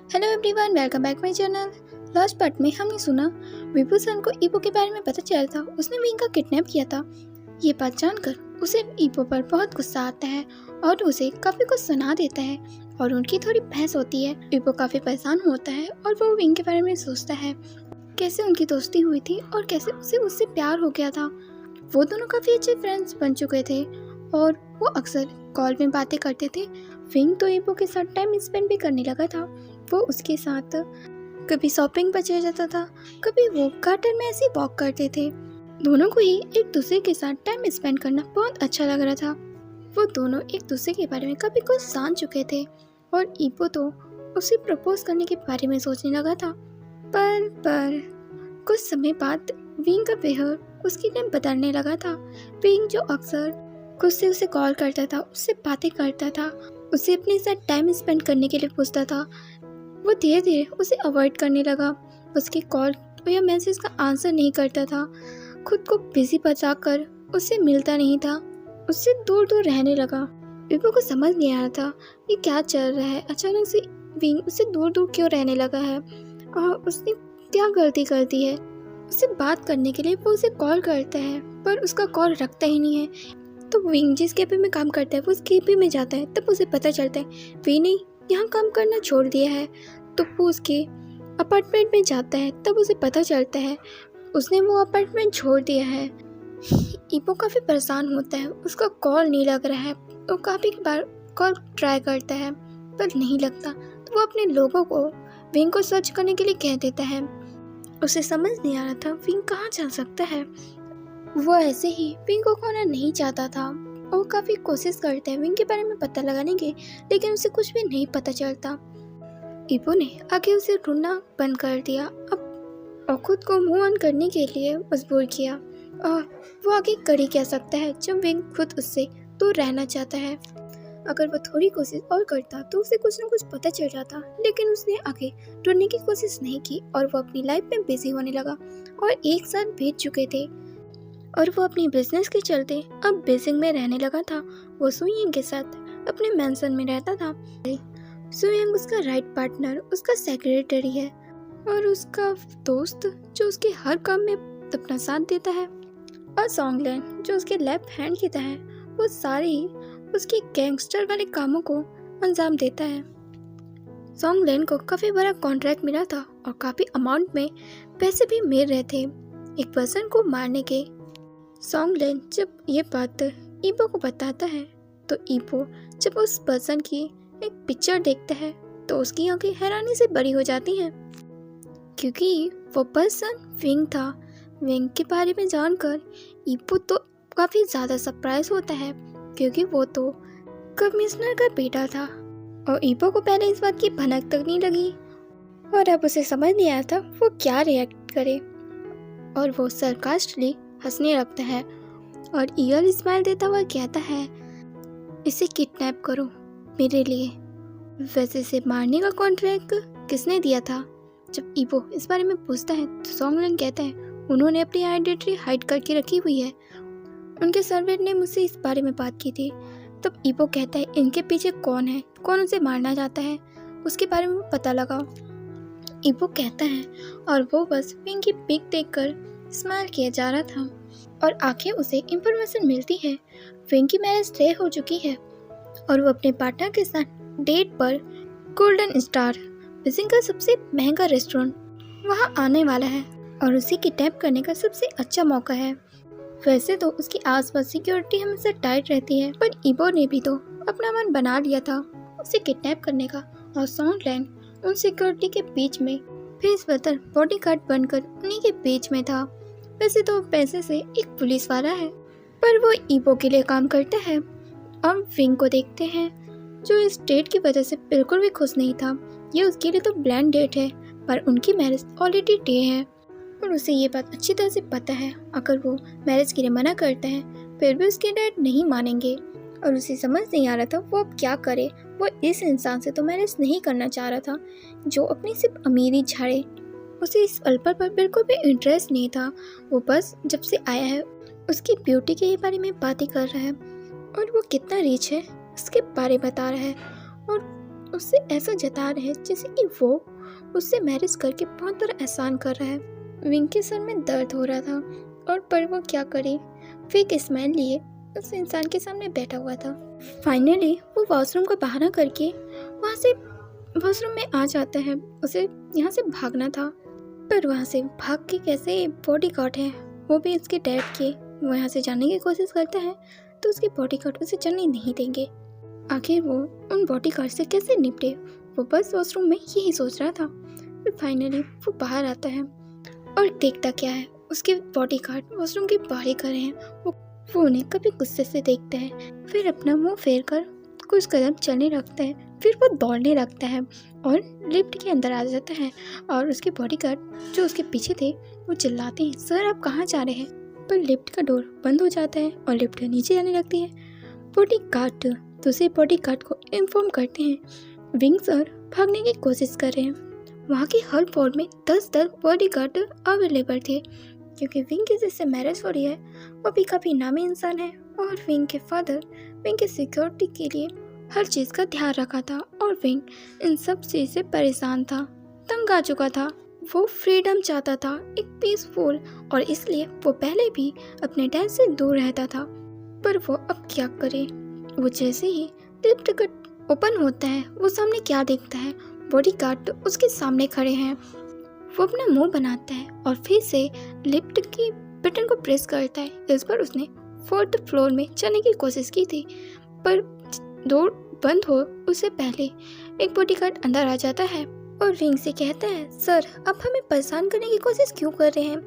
Hello everyone, welcome back my channel. Last part में हमने सुना विभूषण को ईपो के बारे में पता चला था। उसने विंग का किडनैप किया था। ये बात जानकर उसे ईपो पर बहुत गुस्सा आता है और उसे काफ़ी कुछ सुना देता है और उनकी थोड़ी बहस होती है। ईपो काफ़ी परेशान होता है और वो विंग के बारे में सोचता है, कैसे उनकी दोस्ती हुई थी और कैसे उसे उससे प्यार हो गया था। वो दोनों काफ़ी अच्छे फ्रेंड्स बन चुके थे और वो अक्सर कॉल में बातें करते थे। विंग तो ईपो के साथ टाइम स्पेंड भी करने लगा था। वो उसके साथ कभी शॉपिंग पर चले जाता था, कभी वो गार्डन में ऐसे वॉक करते थे। दोनों को ही एक दूसरे के साथ टाइम स्पेंड करना बहुत अच्छा लग रहा था। वो दोनों एक दूसरे के बारे में काफ़ी कुछ जान चुके थे और ईपो तो उसे प्रपोज करने के बारे में सोचने लगा था। पर कुछ समय बाद विंग का बिहेवियर उसकी टाइम बदलने लगा था। विंग जो अक्सर खुद से उसे कॉल करता था, उससे बातें करता था, उसे अपने साथ टाइम स्पेंड करने के लिए पूछता था, वो धीरे धीरे उसे अवॉइड करने लगा। उसके कॉल या मैसेज का आंसर नहीं करता था, खुद को बिजी बताकर उससे मिलता नहीं था, उससे दूर दूर रहने लगा। ईपो को समझ नहीं आ रहा था ये क्या चल रहा है। अचानक से विंग उससे दूर दूर क्यों रहने लगा है और उसने क्या गलती कर दी है। उससे बात करने के लिए वो उसे कॉल करता है पर उसका कॉल रखता ही नहीं है। तो विंग जिस कैफे में काम करता है वो उस कैफे में जाता है। तब उसे पता चलता है विंग ने यहाँ काम करना छोड़ दिया है। तो वो उसके अपार्टमेंट में जाता है। तब उसे पता चलता है उसने वो अपार्टमेंट छोड़ दिया है। ईपो काफ़ी परेशान होता है, उसका कॉल नहीं लग रहा है। वो काफ़ी बार कॉल ट्राई करता है पर नहीं लगता। तो वो अपने लोगों को विंग को सर्च करने के लिए कह देता है। उसे समझ नहीं आ रहा था विंग कहाँ जा सकता है। वो ऐसे ही विंग को खोना नहीं चाहता था और काफ़ी कोशिश करते हैं विंग के बारे में पता लगाने की, लेकिन उसे कुछ भी नहीं पता चलता। ईपो ने आगे उसे ढूंढना बंद कर दिया और खुद को मूव ऑन करने के लिए मजबूर किया। और वो आगे कर ही क्या सकता है जब विंग खुद उससे दूर रहना चाहता है। अगर वो थोड़ी कोशिश और करता तो उसे कुछ ना कुछ पता चल जाता, लेकिन उसने आगे ढूंढने की कोशिश नहीं की और वो अपनी लाइफ में बिजी होने लगा। और एक साल बीत चुके थे और वो अपनी बिजनेस के चलते अब बेजिंग में रहने लगा था। वो सुयिंग के साथ अपने मैंसन में रहता था। सुयिंग उसका राइट पार्टनर, उसका सेक्रेटरी है और उसका दोस्त जो उसके हर काम में अपना साथ देता है। और सॉन्गलैन जो उसके लेफ्ट हैंड की तरह है, वो सारे ही उसके गैंगस्टर वाले कामों को अंजाम देता है। सॉन्गलैन को काफ़ी बड़ा कॉन्ट्रैक्ट मिला था और काफ़ी अमाउंट में पैसे भी मिल रहे थे एक पर्सन को मारने के। सॉन्गलैन जब ये बात ईपो को बताता है तो ईपो जब उस पर्सन की एक पिक्चर देखता है तो उसकी आंखें हैरानी से बड़ी हो जाती हैं, क्योंकि वो पर्सन विंग था। विंग के बारे में जानकर ईपो तो काफ़ी ज़्यादा सरप्राइज होता है, क्योंकि वो तो कमिश्नर का बेटा था। और ईपो को पहले इस बात की भनक तक नहीं लगी और अब उसे समझ नहीं आया था वो क्या रिएक्ट करे। और वो सरकास्टली हंसने लगता है और ईयर स्माइल देता हुआ कहता है, इसे किडनैप करो मेरे लिए। वैसे इसे मारने का कॉन्ट्रैक्ट किसने दिया था? जब ईपो इस बारे में पूछता है तो सॉन्गलैन कहता है उन्होंने अपनी आइडेंटिटी हाइड करके रखी हुई है, उनके सर्वेंट ने मुझसे इस बारे में बात की थी। तब ईपो कहता है इनके पीछे कौन है, कौन उसे मारना चाहता है, उसके बारे में पता लगाओ। ईपो कहता है और वो बस विंग की पिक देखकर स्माइल किया जा रहा था और आगे उसे इंफॉर्मेशन मिलती है विंग की मैरिज तय हो चुकी है और वो अपने पार्टनर के साथ डेट पर गोल्डन स्टार, बीजिंग का सबसे महंगा रेस्टोरेंट, वहाँ आने वाला है और उसे किडनैप करने का सबसे अच्छा मौका है। वैसे तो उसके आसपास सिक्योरिटी हमेशा टाइट रहती है, पर ईपो ने भी तो अपना मन बना लिया था उसे किडनैप करने का। और सॉन्गलैन उन सिक्योरिटी के बीच में फेस बदल बॉडीगार्ड बनकर उन्हीं के बीच में था। वैसे तो पैसे से एक पुलिस वाला है, पर वो ईपो के लिए काम करता है। हम विंग को देखते हैं जो इस डेट की वजह से बिल्कुल भी खुश नहीं था। ये उसके लिए तो ब्लैंड डेट है, पर उनकी मैरिज ऑलरेडी डे है और उसे ये बात अच्छी तरह से पता है। अगर वो मैरिज के लिए मना करता है फिर भी उसके डैड नहीं मानेंगे और उसे समझ नहीं आ रहा था वो अब क्या करे। वो इस इंसान से तो मैरिज नहीं करना चाह रहा था जो अपनी सिर्फ अमीरी झाड़े। उसे इस अल्पर पर बिल्कुल भी इंटरेस्ट नहीं था। वो बस जब से आया है उसकी ब्यूटी के बारे में बातें कर रहा है और वो कितना रिच है उसके बारे में बता रहा है और उससे ऐसा जता रहे हैं जैसे कि वो उससे मैरिज करके बहुत बड़ा एहसान कर रहा है। विंग के सर में दर्द हो रहा था और पर वो क्या करे, फेक स्माइल लिए उस इंसान के सामने बैठा हुआ था। फाइनली वो वॉशरूम को बहाना करके वहाँ से वॉशरूम में आ जाता है। उसे यहाँ से भागना था, पर वहाँ से भाग के कैसे बॉडीगार्ड है, वो भी उसके डैड के, वो यहाँ से जाने की कोशिश करता है तो उसके बॉडीगार्ड उसे जाने नहीं देंगे। आखिर वो उन बॉडीगार्ड से कैसे निपटे, वो बस वॉशरूम में यही सोच रहा था। फिर फाइनली वो बाहर आता है और देखता क्या है, उसके बॉडीगार्ड वॉशरूम के बाहर ही खड़े हैं। वो उन्हें कभी गुस्से से देखता है, फिर अपना मुंह फेर कर कुछ कदम चलने लगता है। फिर वो दौड़ने लगता है और लिफ्ट के अंदर आ जाता है और उसके बॉडीगार्ड जो उसके पीछे थे वो चिल्लाते हैं, सर आप कहाँ जा रहे हैं? पर लिफ्ट का डोर बंद हो जाता है और लिफ्ट नीचे जाने लगती है। बॉडीगार्ड दूसरे बॉडीगार्ड को इन्फॉर्म करते हैं विंग सर भागने की कोशिश कर रहे हैं। वहाँ की हर फ्लोर में 10 बॉडीगार्ड अवेलेबल थे, क्योंकि विंग की जिससे मैरिज हो रही है वो भी काफ़ी नामी इंसान है और विंग के फादर विंग की सिक्योरिटी के लिए हर चीज़ का ध्यान रखा था और विंग इन सब चीज़ से परेशान था, तंग आ चुका था। वो फ्रीडम चाहता था, एक पीसफुल, और इसलिए वो पहले भी अपने डैड से दूर रहता था। पर वो अब क्या करे, वो जैसे ही लिफ्ट ओपन होता है वो सामने क्या देखता है, बॉडीगार्ड उसके सामने खड़े हैं। वो अपना मुंह बनाता है और फिर से लिफ्ट की बटन को प्रेस करता है। इस बार उसने 4th फ्लोर में जाने की कोशिश की थी, पर डोर बंद हो उससे पहले एक बॉडीगार्ड अंदर आ जाता है और विंग से कहता है, सर आप हमें परेशान करने की कोशिश क्यों कर रहे हैं?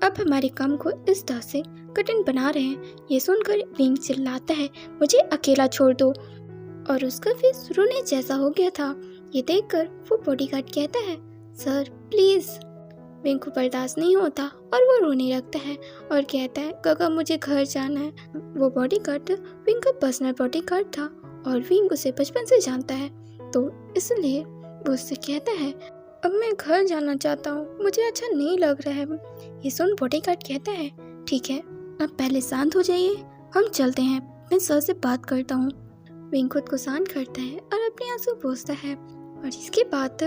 आप हमारे काम को इस तरह से कठिन बना रहे हैं। ये सुनकर विंग चिल्लाता है, मुझे अकेला छोड़ दो, और उसका फेस रोने जैसा हो गया था। ये देखकर वो बॉडीगार्ड कहता है, सर प्लीज। विंग को बर्दाश्त नहीं होता और वो रोने लगता है और कहता है, काका मुझे घर जाना है। वो बॉडीगार्ड विंग का पर्सनल बॉडीगार्ड था और विंग उसे बचपन से जानता है, तो इसलिए वो उससे कहता है, अब मैं घर जाना चाहता हूँ, मुझे अच्छा नहीं लग रहा है। ये सुन बॉडीगार्ड कहता है, ठीक है अब पहले शांत हो जाइए, हम चलते हैं, मैं सर से बात करता हूँ। विंग खुद को शांत करता है और अपने आंसू पोंछता है और इसके बाद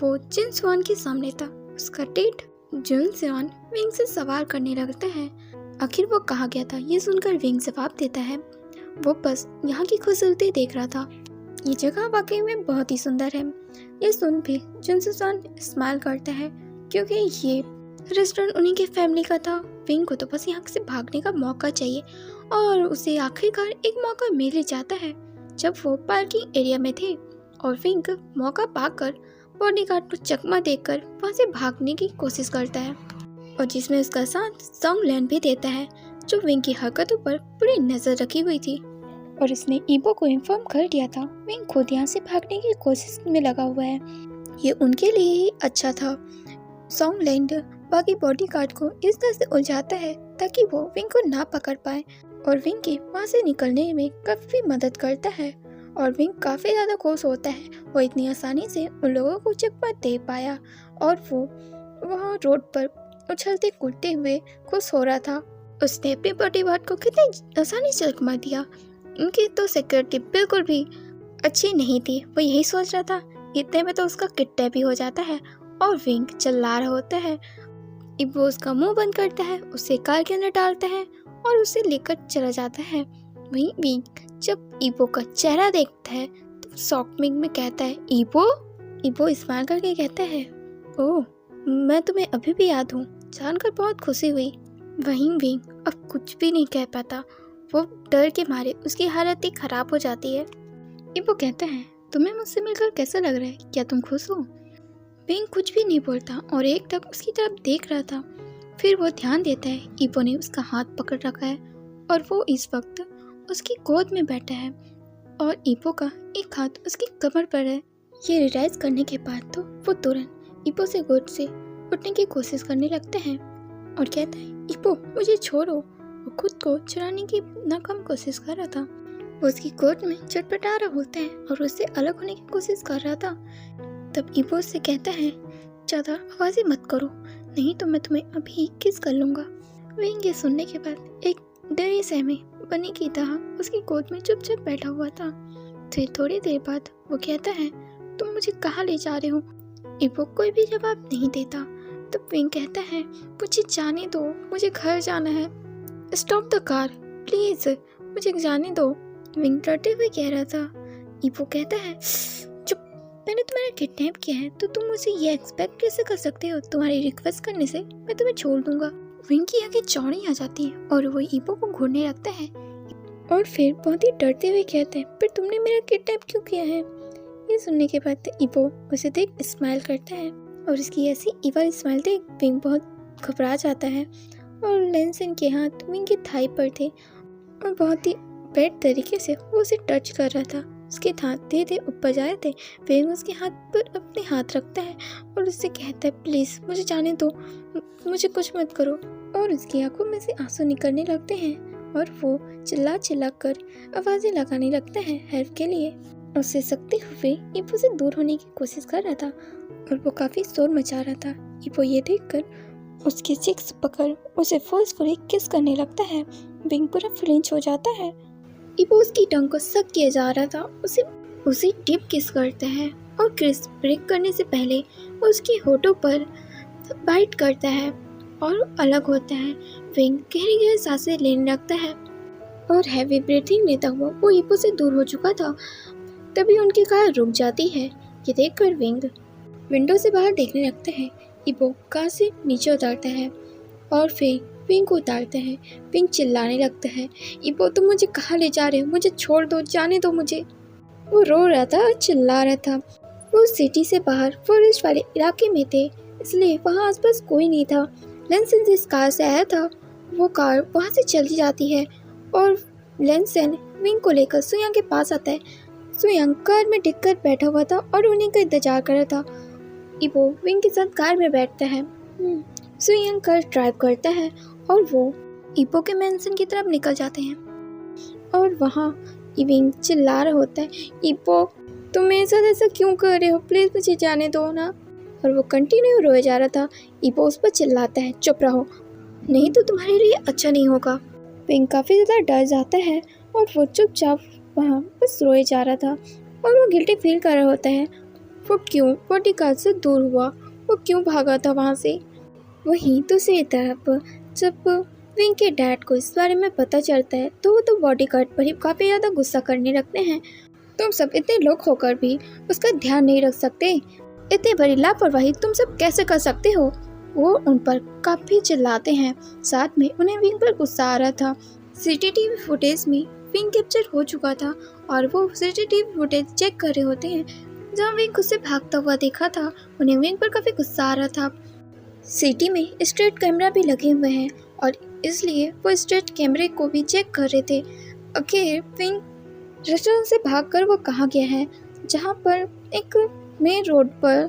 वो जिन स्वान के सामने था। उसका डेट जुन स्वान विंग से सवाल करने लगता है, आखिर वो कहाँ गया था? ये सुनकर विंग जवाब देता है, वो बस यहाँ की खूबसूरती देख रहा था, ये जगह वाकई में बहुत ही सुंदर है। ये सुन भी जुन स्वान स्माइल करता है, क्योंकि ये रेस्टोरेंट उन्हीं के फैमिली का था। विंग को तो बस यहाँ से भागने का मौका चाहिए और उसे आखिरकार एक मौका मिल ही जाता है जब वो पार्किंग एरिया में थे और विंग मौका पाकर बॉडीगार्ड को चकमा देकर वहाँ से भागने की कोशिश करता है और जिसमें उसका साथ सॉन्गलैंड भी देता है, जो विंग की हरकतों पर पूरी नजर रखी हुई थी और इसने ईबो को इन्फॉर्म कर दिया था विंग खुद यहाँ से भागने की कोशिश में लगा हुआ है। ये उनके लिए ही अच्छा था। सॉन्गलैंड बाकी बॉडीगार्ड को इस तरह से उलझाता है ताकि वो विंग को ना पकड़ पाए और विंग के वहाँ से निकलने में काफ़ी मदद करता है और विंग काफ़ी ज़्यादा खुश होता है, वो इतनी आसानी से उन लोगों को चकमा दे पाया और वो वहाँ रोड पर उछलते कूदते हुए खुश हो रहा था। उसने अपने बॉडीगार्ड को कितनी आसानी से चकमा दिया, इनकी तो सिक्योरिटी बिल्कुल भी अच्छी नहीं थी। वो यही सोच रहा था, इतने में तो उसका किडनैप भी हो जाता है और विंग चिल्ला रहा होता है। वो उसका मुंह बंद करता है, उसे कार के अंदर डालता है और उसे लेकर चला जाता है। वहीं विंग जब ईबो का चेहरा देखता है तो शॉकिंग में कहता है, ईबो स्माइल करके कहता है, ओह मैं तुम्हें अभी भी याद हूँ, जानकर बहुत खुशी हुई। वहीं विंग अब कुछ भी नहीं कह पाता, वो डर के मारे उसकी हालत ही खराब हो जाती है। ईबो कहता है, तुम्हें मुझसे मिलकर कैसा लग रहा है, क्या तुम खुश हो? विंग कुछ भी नहीं बोलता और एक टक उसकी तरफ देख रहा था। फिर वो ध्यान देता है ईबो ने उसका हाथ पकड़ रखा है और वो इस वक्त उसकी गोद में बैठा है और ईबो का एक हाथ उसकी कमर पर है। ये रियलाइज करने के बाद तो वो तुरंत ईबो से गोद से उठने की कोशिश करने लगते हैं और कहता है, ईबो मुझे छोड़ो। वो खुद को छुड़ाने की नाकाम कोशिश कर रहा था। वो उसकी गोद में चटपटा रहा होता है और उससे अलग होने की कोशिश कर रहा था। तब ईबो से कहता है, ज़्यादा आवाज़ें मत करो, नहीं तो मैं तुम्हें अभी किस कर लूँगा। विंग ये सुनने के बाद एक डरे सहमे बने की तरह उसकी गोद में चुपचाप बैठा हुआ था। फिर थोड़ी देर बाद वो कहता है, तुम मुझे कहाँ ले जा रहे हो? ईपो कोई भी जवाब नहीं देता। तो विंग कहता है, मुझे जाने दो, मुझे घर जाना है। स्टॉप द कार प्लीज, मुझे जाने दो, विंग डरते हुए कह रहा था। ईपो कहता है, चुप, मैंने तुम्हारा किडनैप किया है तो तुम मुझे ये एक्सपेक्ट कैसे कर सकते हो? तुम्हारी रिक्वेस्ट करने से मैं तुम्हें छोड़ दूंगा। विंग की आंखें चौड़ी आ जाती है और वो ईपो को घूरने लगता है और फिर बहुत ही डरते हुए कहते हैं, पर तुमने मेरा किडनैप क्यों किया है? ये सुनने के बाद ईपो उसे देख स्माइल करता है और उसकी ऐसी इवल स्माइल देख विंग बहुत घबरा जाता है और लेंसन के हाथ विंग की थाई पर थे और बहुत ही बैड तरीके से वो उसे टच कर रहा था। उसके हाथ धीरे धीरे ऊपर जा रहे थे। विंग उसके हाथ पर अपने हाथ रखता है और उससे कहता है, प्लीज़ मुझे जाने दो, मुझे कुछ मत करो। और उसकी आंखों में से आंसू निकलने लगते हैं और वो चिल्ला चिल्ला कर आवाज़ें लगाने लगता है हेल्प के लिए। उससे सकते हुए ईपो से दूर होने की कोशिश कर रहा था और वो काफ़ी शोर मचा रहा था। ईपो ये देखकर उसके चिक्स पकड़ उसे फोर्सफुली किस करने लगता है। विंग पूरा फ्लिंच हो जाता है। ईपो उसकी टंग को सक किए जा रहा था। उसे डीप किस करता है और किस ब्रेक करने से पहले उसके होठों पर बाइट करता है और अलग होता है। विंग गहरी गहरी सांसें लेने लगता है और हैवी ब्रीथिंग लेता हुआ वो ईपो से दूर हो चुका था। तभी उनकी कार रुक जाती है। ये देखकर विंग विंडो से बाहर देखने लगता है। ईपो कार से नीचे उतरता है और फिर विंग को उतारता है। विंग चिल्लाने लगता है, ईपो तुम मुझे कहाँ ले जा रहे हो? मुझे छोड़ दो, जाने दो मुझे। वो रो रहा था और चिल्ला रहा था। वो सिटी से बाहर फॉरेस्ट वाले इलाके में थे, इसलिए वहाँ आसपास कोई नहीं था। लेंसन जिस कार से आया था वो कार वहाँ से चली जाती है और लेंसन विंग को लेकर सुयांग के पास आता है। सुयांग कार में टिककर बैठा हुआ था और उन्हीं का इंतजार कर रहा था। ईपो विंग के साथ कार में बैठता है। सुयांग कार ड्राइव करता है और वो ईपो के मेंशन की तरफ निकल जाते हैं और वहाँ विंग चिल्ला रहा होता है, ईपो तुम मेरे साथ ऐसा क्यों कर रहे हो? प्लीज़ मुझे जाने दो ना। और वो कंटिन्यू रोए जा रहा था। ईपो उस पर चिल्लाता है, चुप रहो, नहीं तो तुम्हारे लिए अच्छा नहीं होगा। विंग काफ़ी ज़्यादा डर जाता है और वो चुपचाप वहाँ बस रोए जा रहा था और वो गिल्टी फील कर रहा होता है। वो क्यों बॉडीगार्ड से दूर हुआ, वो क्यों भागा था वहाँ से। वहीं दूसरी तरफ जब विंग के डैड को इस बारे में पता चलता है तो वो तो बॉडीगार्ड पर ही काफ़ी ज़्यादा गुस्सा करने लगते हैं। तुम सब इतने लोग होकर भी उसका ध्यान नहीं रख सकते, इतनी बड़ी लापरवाही तुम सब कैसे कर सकते हो? वो उन पर काफ़ी चिल्लाते हैं। साथ में उन्हें विंग पर गुस्सा आ रहा था। सीसीटीवी फुटेज में विंग कैप्चर हो चुका था और वो सीसीटीवी फुटेज चेक कर रहे होते हैं जहाँ विंग उससे भागता हुआ देखा था। उन्हें विंग पर काफ़ी गुस्सा आ रहा था। सिटी में स्ट्रीट कैमरा भी लगे हुए हैं और इसलिए वो स्ट्रीट कैमरे को भी चेक कर रहे थे। आखिर विंग रेस्टोरेंट से भागकर वो कहाँ गया है, जहाँ पर एक मेन रोड पर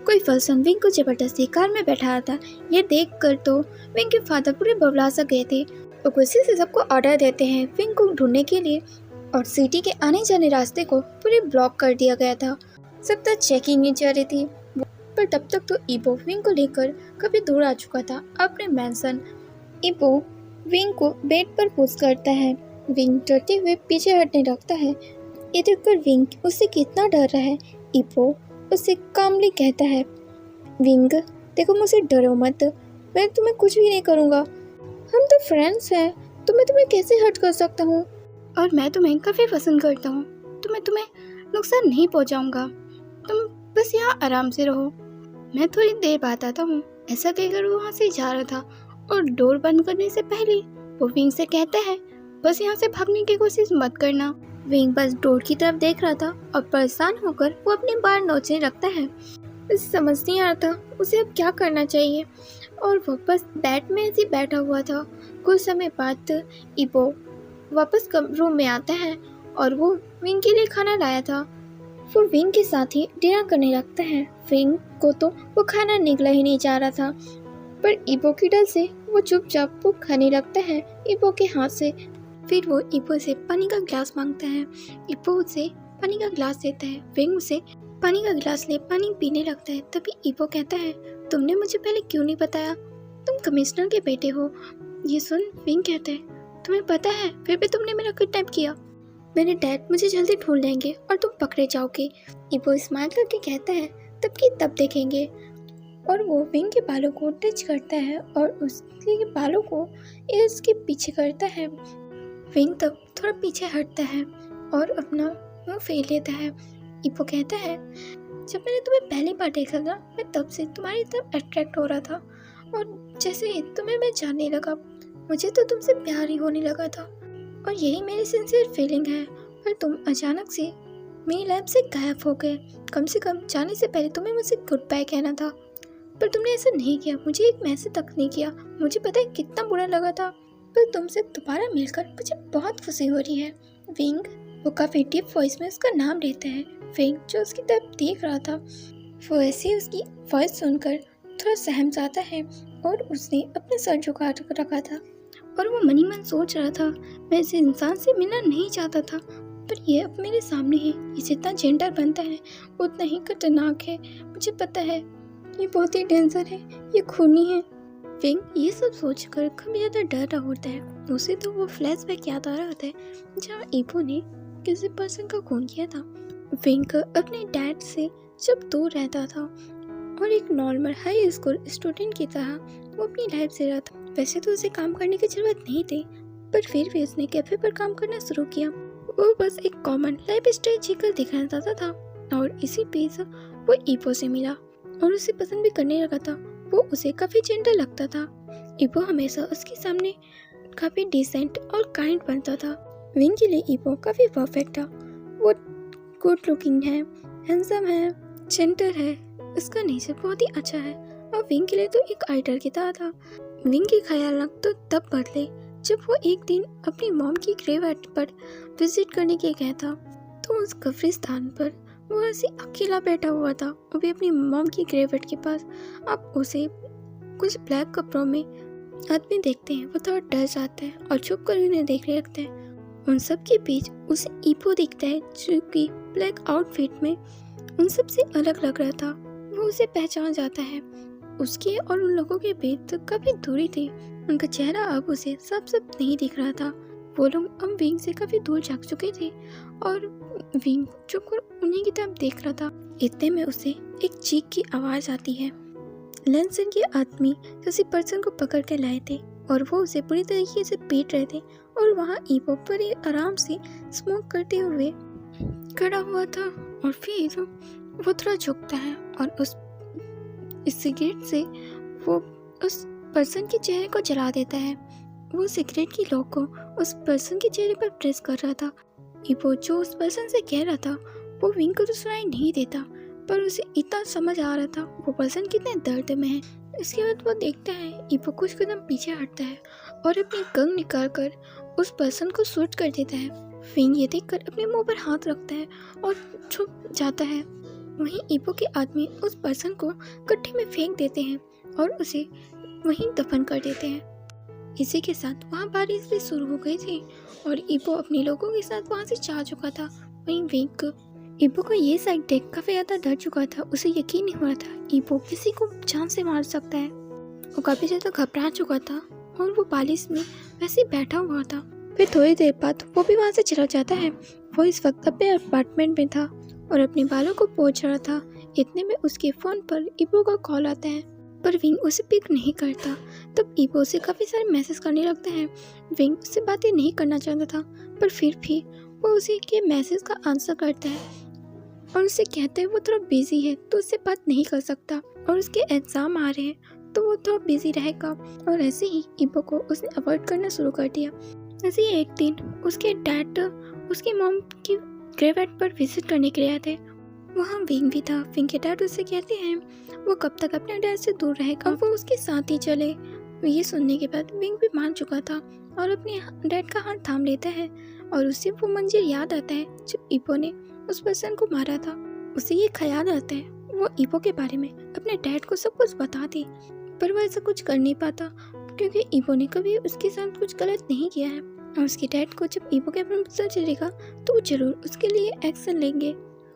कोई पर्सन विंग को जबरदस्ती कार में बैठाया था। ये देखकर तो विंग के फादर पूरे बबला सा गए थे। वो गुस्से से सबको ऑर्डर देते हैं विंग को ढूंढने के लिए और सिटी के आने जाने रास्ते को पूरे ब्लॉक कर दिया गया था। सब तक चेकिंग नहीं चल रही थी, पर तब तक तो ईपो विंग को लेकर काफी दूर आ चुका था अपने मैंसन। ईपो विंग को बेड पर पुश करता है। विंग डरते हुए पीछे हटने लगता है। ये देखकर विंग उससे कितना डर रहा है। ईपो उससे कामली कहता है, विंग देखो मुझसे डरो मत, मैं तुम्हें कुछ भी नहीं करूँगा, हम तो फ्रेंड्स हैं, तो मैं तुम्हें कैसे हर्ट कर सकता हूँ? और मैं तुम्हें काफ़ी पसंद करता हूँ, तो मैं तुम्हें नुकसान नहीं पहुँचाऊँगा, तुम बस यहाँ आराम से रहो, मैं थोड़ी देर बाद आता हूँ। ऐसा कहकर वो वहाँ से जा रहा था और डोर बंद करने से पहले वो विंग से कहता है, बस यहाँ से भागने की कोशिश मत करना। विंग बस डोर की तरफ देख रहा था और परेशान होकर वो अपने बाल नोचने लगता है। उसे समझ नहीं आ रहा था उसे अब क्या करना चाहिए और वो बस बेड में ऐसे बैठा हुआ था। कुछ समय बाद ईपो वापस रूम में आता है और वो विंग के लिए खाना लाया था। वो विंग के साथ ही डिनर करने लगता है। विंग को तो वो खाना निकला ही नहीं जा रहा था, पर ईपो की डर से वो चुपचाप वो खाने लगता है ईपो के हाथ से। फिर वो ईपो से पानी का गिलास मांगता है। ईपो उसे पानी का गिलास देता है। विंग उसे पानी का गिलास ले पानी पीने लगता है। तभी ईपो कहता है, तुमने मुझे पहले क्यों नहीं बताया, तुम कमिश्नर के बेटे हो। ये सुन विंग कहता है, तुम्हें पता है फिर भी तुमने मेरा किडनैप किया। मेरे डैड मुझे जल्दी ढूंढ लेंगे और तुम पकड़े जाओगे। ईपो स्माइल करके कहता है, तब की तब देखेंगे। और वो विंग के बालों को टच करता है और उसके बालों को उसके पीछे करता है। विंग तब थोड़ा पीछे हटता है और अपना मुंह फेर लेता है। ईपो कहता है, जब मैंने तुम्हें पहली बार देखा था मैं तब से तुम्हारी तरफ अट्रैक्ट हो रहा था, और जैसे ही तुम्हें मैं जानने लगा मुझे तो तुमसे प्यार ही होने लगा था, और यही मेरी सिंसियर फीलिंग है। पर तुम अचानक से मेरी लाइफ से गायब हो गए। कम से कम जाने से पहले तुम्हें मुझसे गुड बाय कहना था, पर तुमने ऐसा नहीं किया, मुझे एक मैसेज तक नहीं किया। मुझे पता है कितना बुरा लगा था, पर तुमसे दोबारा मिलकर मुझे बहुत खुशी हो रही है। विंग। वो काफ़ी डीप वॉइस में उसका नाम लेता है। विंग जो उसकी तरफ देख रहा था वो ऐसे ही उसकी वॉइस सुनकर थोड़ा सहम जाता है और उसने अपने सर झुका रखा था और वो मनी मन सोच रहा था, मैं इस इंसान से मिलना नहीं चाहता था, पर ये अब मेरे सामने है। ये जितना जेंडर बनता है उतना ही खतरनाक है। मुझे पता है ये बहुत ही डेंजर है, ये खूनी है। विंग ये सब सोचकर काफी ज़्यादा डर रहा होता है। उसे तो वो फ्लैशबैक याद आ रहा होता है जहाँ ईपो ने किसी पर्सन का खून किया था। विंग अपने डैड से जब दूर रहता था और एक नॉर्मल हाई स्कूल स्टूडेंट की तरह वो अपनी लाइफ से रहा था। वैसे तो उसे काम करने की जरूरत नहीं थी, पर फिर भी उसने कैफे पर काम करना शुरू किया। वो बस एक कॉमन लाइफ स्टाइल जीकर दिखाना चाहता था और इसी बीच वो ईपो से मिला और उसे पसंद भी करने लगा था। वो उसे काफ़ी जेंटल लगता था। ईपो हमेशा उसके सामने काफ़ी डिसेंट और काइंड बनता था। विंग के लिए ईपो काफ़ी परफेक्ट था। वो गुड लुकिंग है, हैंडसम है, जेंटल है, उसका नेचर बहुत ही अच्छा है और विंग के लिए तो एक आइडल की तरह था। विंग के ख्याल तो तब बदले जब वो एक दिन अपनी मॉम की ग्रेवयार्ड पर विजिट करने के गया था। तो उस कब्रिस्तान पर वो ऐसे अकेला बैठा हुआ था, वो भी अपनी मॉम की ग्रेवयार्ड के पास। अब उसे कुछ ब्लैक कपड़ों में आदमी देखते हैं, वो थोड़ा डर जाता है और छुप कर उन्हें देखने लगता है। उन सब के बीच उसे ईपो दिखता है जो कि ब्लैक आउटफिट में उन सब से अलग लग रहा था। वो उसे पहचान जाता है। उसके और उन लोगों के बीच तो काफ़ी दूरी थी। उनका चेहरा अब उसे साफ साफ नहीं दिख रहा था। वो लोग अब विंग से काफ़ी दूर जा चुके थे और विंग चुप कर उन्हीं की तरफ देख रहा था। इतने में उसे एक चीख की आवाज़ आती है। लेंसन के आदमी किसी पर्सन को पकड़ के लाए थे और वो उसे पूरी तरीके से पीट रहे थे और वहाँ ईपो बड़े आराम से स्मोक करते हुए खड़ा हुआ था। और फिर वो थोड़ा झुकता है और उस सिगरेट से वो उस पर्सन के चेहरे को जला देता है। वो सिगरेट की लॉक को उस पर्सन के चेहरे पर प्रेस कर रहा था। ईपो जो उस पर्सन से कह रहा था वो विंग को तो सुनाई नहीं देता, पर उसे इतना समझ आ रहा था वो पर्सन कितने दर्द में है। इसके बाद वो देखता है ईपो कुछ कदम पीछे हटता है और अपनी गन निकाल कर उस पर्सन को शूट कर देता है। विंग ये देखकर अपने मुंह पर हाथ रखता है और छुप जाता है। वहीं ईपो के आदमी उस पर्सन को गड्ढे में फेंक देते हैं और उसे वहीं दफन कर देते हैं। इसी के साथ वहाँ बारिश भी शुरू हो गई थी और ईपो अपने लोगों के साथ वहाँ से जा चुका था। वहीं विंग ईपो को ये साइड देख काफी ज्यादा डर चुका था। उसे यकीन नहीं हो रहा था ईपो किसी को जान से मार सकता है। वो काफी ज्यादा घबरा चुका था और वो बारिश में वैसे ही बैठा हुआ था। फिर थोड़ी देर बाद वो भी वहाँ से चला जाता है। वो इस वक्त अपने अपार्टमेंट में था और अपने बालों को पोंछ रहा था। इतने में उसके फोन पर ईपो का कॉल आता है, पर विंग उसे पिक नहीं करता। तब ईपो उसे काफ़ी सारे मैसेज करने लगता है। विंग उससे बातें नहीं करना चाहता था, पर फिर भी वो उसी के मैसेज का आंसर करता है और उससे कहता है वो थोड़ा बिजी है तो उससे बात नहीं कर सकता और उसके एग्ज़ाम आ रहे हैं तो वो थोड़ा बिजी रहेगा। और ऐसे ही ईपो को उसने अवॉइड करना शुरू कर दिया। ऐसे ही एक दिन उसके डैड उसकी मॉम की ग्रेवयार्ड पर विजिट करने के लिए आए थे। वहाँ विंग भी था। विंग के डैड उससे कहते हैं वो कब तक अपने डैड से दूर रहेगा, वो उसके साथ ही चले। ये सुनने के बाद विंग भी मान चुका था और अपने डैड का हाथ थाम लेता है और उसे वो मंजर याद आता है जब ईपो ने उस पर्सन को मारा था। उसे ये ख्याल आता है वो ईपो के बारे में अपने डैड को सब कुछ बता दे, पर वो ऐसा कुछ कर नहीं पाता क्योंकि ईपो ने कभी उसके साथ कुछ गलत नहीं किया है और उसके डैड को जब ईपो के बारे में पता चलेगा तो वो जरूर उसके लिए एक्शन लेंगे।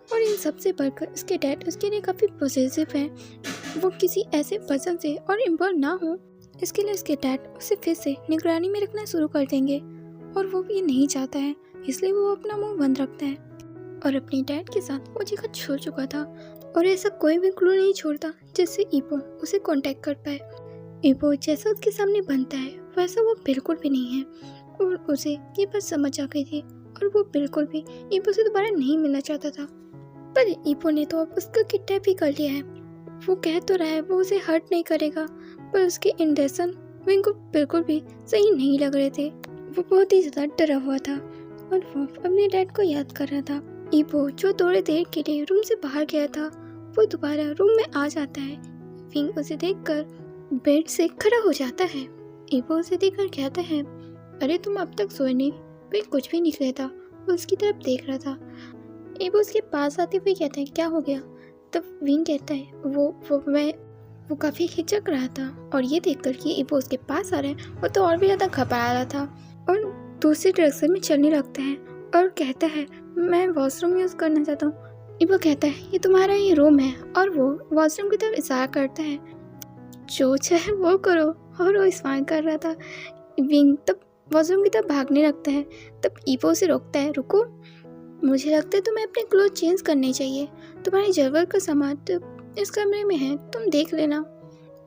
और इन सबसे बढ़कर उसके डैड उसके लिए काफ़ी पॉजिटिव हैं। वो किसी ऐसे पर्सन से और इन्वॉल्व ना हो, इसके लिए उसके डैड उसे फिर से निगरानी में रखना शुरू कर देंगे और वो भी नहीं चाहता है इसलिए वो अपना मुंह बंद रखता है और अपने डैड के साथ वो जगह छोड़ चुका था और ऐसा कोई भी क्लू नहीं छोड़ता जिससे ईपो उसे कांटेक्ट कर पाए। ईपो जैसा उसके सामने बनता है वैसा वो बिल्कुल भी नहीं है और उसे ये बात समझ आ गई थी और वो बिल्कुल भी ईपो से दोबारा नहीं मिलना चाहता था। पर ईपो ने तो अब उसका किडनैप भी कर लिया है। वो कह तो रहा है वो उसे हर्ट नहीं करेगा, पर उसके इंटेंशन विंग को बिल्कुल भी सही नहीं लग रहे थे। वो बहुत ही ज़्यादा डरा हुआ था और वो अपने डैड को याद कर रहा था। ईपो जो थोड़ी देर के लिए रूम से बाहर गया था वो दोबारा रूम में आ जाता है। विंग उसे देखकर बेड से खड़ा हो जाता है। ईपो उसे देखकर कहता है, अरे तुम अब तक सोए नहीं? वे कुछ भी नहीं कहता, वो उसकी तरफ देख रहा था। ईपो उसके पास आते हुए कहता है, क्या हो गया? तब विंग कहता है, वो काफ़ी हिचक रहा था और ये देखकर कि ईपो उसके पास आ रहा है वो तो और भी ज़्यादा घबरा रहा था और दूसरी डायरेक्शन में चलने लगता है और कहता है, मैं वॉशरूम यूज़ करना चाहता हूँ। ईपो कहता है, ये तुम्हारा ही रूम है और वो वॉशरूम की तरफ इशारा करता है, जो चाहे वो करो। और वो इस्तेमाल कर रहा था। विंग तब वॉशरूम की तरफ भागने लगता है। तब ईपो उसे रोकता है, रुको, मुझे लगता है तुम्हें अपने क्लोथ चेंज करने चाहिए। तुम्हारी ज़रूरत का सामान तो इस कमरे में है, तुम देख लेना।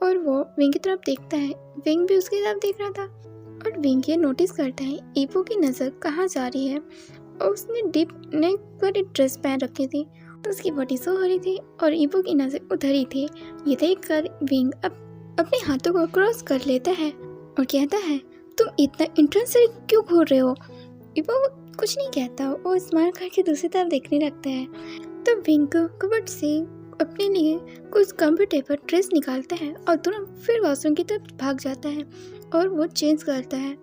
और वो विंग की तरफ देखता है। विंग भी उसकी तरफ देख रहा था और विंग ये नोटिस करता है ईपो की नज़र कहाँ जा रही है और उसने डीप नेक वाली ड्रेस पहन रखी थी तो उसकी बॉडी शो हो रही थी और ईपो की नज़र उधर ही थी। ये देखकर विंग अपने हाथों को क्रॉस कर लेता है और कहता है, तुम इतना इंटरेस्ट से क्यों घूर रहे हो? ईपो कुछ नहीं कहता, वो स्माइल करके दूसरी तरफ देखने लगता है। तो विंग कबर्ड से अपने लिए कुछ कंफर्टेबल ड्रेस निकालता है और तुरंत फिर वॉशरूम की तरफ भाग जाता है और वो चेंज करता है।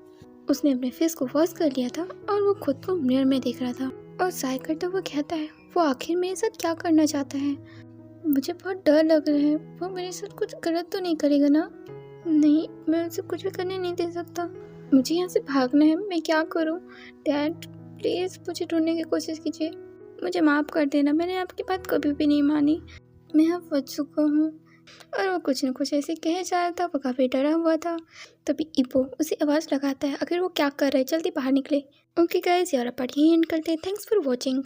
उसने अपने फेस को वॉश कर लिया था और वो खुद को मिरर में देख रहा था और साइड करता हुआ कहता है, वो आखिर मेरे साथ क्या करना चाहता है? मुझे बहुत डर लग रहा है, वो मेरे साथ कुछ गलत तो नहीं करेगा ना? नहीं, मैं उसे कुछ भी करने नहीं दे सकता। मुझे यहाँ से भागना है, मैं क्या करूँ? डैड प्लीज़ मुझे ढूंढने की कोशिश कीजिए, मुझे माफ़ कर देना, मैंने आपकी बात कभी भी नहीं मानी, मैं अब फंस चुका हूँ। और वो कुछ न कुछ ऐसे कहे जा रहा था, वो काफ़ी डरा हुआ था। तभी ईपो उसे आवाज़ लगाता है, अगर वो क्या कर रहा है जल्दी बाहर निकले। ओके गाइस, यार पार्ट यहीं एंड करते हैं। Thanks for watching.